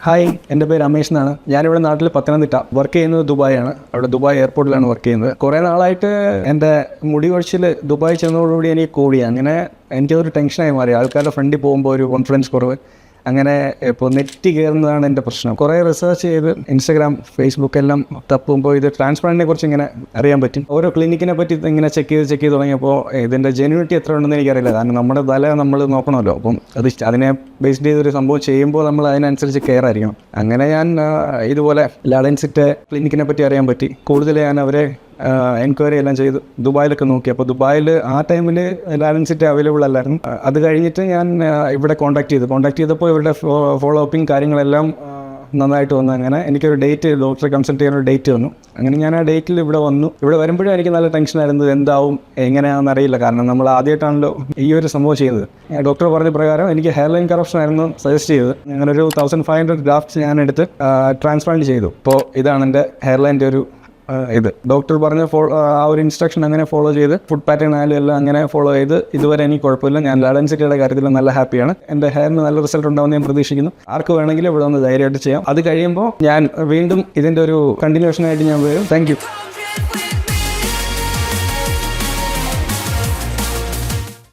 Hi, എൻ്റെ പേര് രമേഷ് എന്നാണ്. ഞാനിവിടെ നാട്ടിൽ പത്തനംതിട്ട വർക്ക് ചെയ്യുന്നത് ദുബായാണ്. അവിടെ ദുബായ് എയർപോർട്ടിലാണ് വർക്ക് ചെയ്യുന്നത്. കുറേ നാളായിട്ട് എൻ്റെ മുടി കൊഴിച്ചിൽ ദുബായ് ചെന്നതോടുകൂടി എനിക്ക് കൂടി. അങ്ങനെ എനിക്കതൊരു ടെൻഷനായി മാറി. ആൾക്കാരുടെ ഫ്രണ്ടിൽ പോകുമ്പോൾ ഒരു കോൺഫിഡൻസ് കുറവ്. അങ്ങനെ ഇപ്പോൾ നെറ്റ് കയറുന്നതാണ് എൻ്റെ പ്രശ്നം. കുറേ റിസർച്ച് ചെയ്ത് ഇൻസ്റ്റാഗ്രാം, ഫേസ്ബുക്ക് എല്ലാം തപ്പുമ്പോൾ ഇത് ട്രാൻസ്പ്ലാന്റിനെ കുറിച്ച് ഇങ്ങനെ അറിയാൻ പറ്റും. ഓരോ ക്ലിനിക്കിനെ പറ്റി ഇങ്ങനെ ചെക്ക് ചെയ്ത് തുടങ്ങിയപ്പോൾ ഇതിൻ്റെ ജെന്യൂനിറ്റി എത്ര ഉണ്ടെന്ന് എനിക്കറിയില്ല. കാരണം നമ്മുടെ തല നമ്മൾ നോക്കണമല്ലോ. അപ്പം അതിനെ ബേസ്ഡ് ചെയ്തൊരു സംഭവം ചെയ്യുമ്പോൾ നമ്മൾ അതിനനുസരിച്ച് കെയർ ആയിരിക്കണം. അങ്ങനെ ഞാൻ ഇതുപോലെ ലാഡൻസിറ്റ് ക്ലിനിക്കിനെ പറ്റി അറിയാൻ പറ്റി. കൂടുതൽ ഞാൻ അവരെ എൻക്വയറി എല്ലാം ചെയ്തു. ദുബായിലൊക്കെ നോക്കി. അപ്പോൾ ദുബായിൽ ആ ടൈമിൽ ലാഡൻസിറ്റ് അവൈലബിൾ അല്ലായിരുന്നു. അത് കഴിഞ്ഞിട്ട് ഞാൻ ഇവിടെ കോൺടാക്ട് ചെയ്തപ്പോൾ ഇവരുടെ ഫോളോ അപ്പിങ് കാര്യങ്ങളെല്ലാം നന്നായിട്ട് വന്നു. അങ്ങനെ എനിക്കൊരു ഡേറ്റ്, ഡോക്ടറെ കൺസൾട്ട് ചെയ്യാനൊരു ഡേറ്റ് വന്നു. അങ്ങനെ ഞാൻ ആ ഡേറ്റിൽ ഇവിടെ വന്നു. ഇവിടെ വരുമ്പോഴും എനിക്ക് നല്ല ടെൻഷനായിരുന്നു. എന്താവും എങ്ങനെയാണെന്ന് അറിയില്ല. കാരണം നമ്മൾ ആദ്യമായിട്ടാണല്ലോ ഈ ഒരു സംഭവം ചെയ്തത്. ഡോക്ടർ പറഞ്ഞ പ്രകാരം എനിക്ക് ഹെയർ ലൈൻ കറപ്ഷൻ ആയിരുന്നു സജസ്റ്റ് ചെയ്തത്. അങ്ങനൊരു 1500 ഗ്രാഫ്റ്റ്സ് ഞാൻ എടുത്ത് ട്രാൻസ്പ്ലാന്റ് ചെയ്തു. ഇപ്പോൾ ഇതാണ് എൻ്റെ ഹെയർ ലൈൻ്റെ ഒരു ഇത്. ഡോക്ടർ പറഞ്ഞ ആ ഒരു ഇൻസ്ട്രക്ഷൻ അങ്ങനെ ഫോളോ ചെയ്ത് ഫുഡ് പാറ്റേൺ ആയാലും എല്ലാം അങ്ങനെ ഫോളോ ചെയ്ത് ഇതുവരെ എനിക്ക് കുഴപ്പമില്ല. ഞാൻ ലാഡൻസിറ്റിയുടെ കാര്യത്തിൽ നല്ല ഹാപ്പിയാണ്. എൻ്റെ ഹെയറിന് നല്ല റിസൾട്ട് ഉണ്ടാവുമെന്ന് ഞാൻ പ്രതീക്ഷിക്കുന്നു. ആർക്ക് വേണമെങ്കിലും ഇവിടെ ഒന്ന് ധൈര്യമായിട്ട് ചെയ്യാം. അത് കഴിയുമ്പോൾ ഞാൻ വീണ്ടും ഇതിൻ്റെ ഒരു കണ്ടിന്യൂഷനായിട്ട് ഞാൻ വരും. Thank you.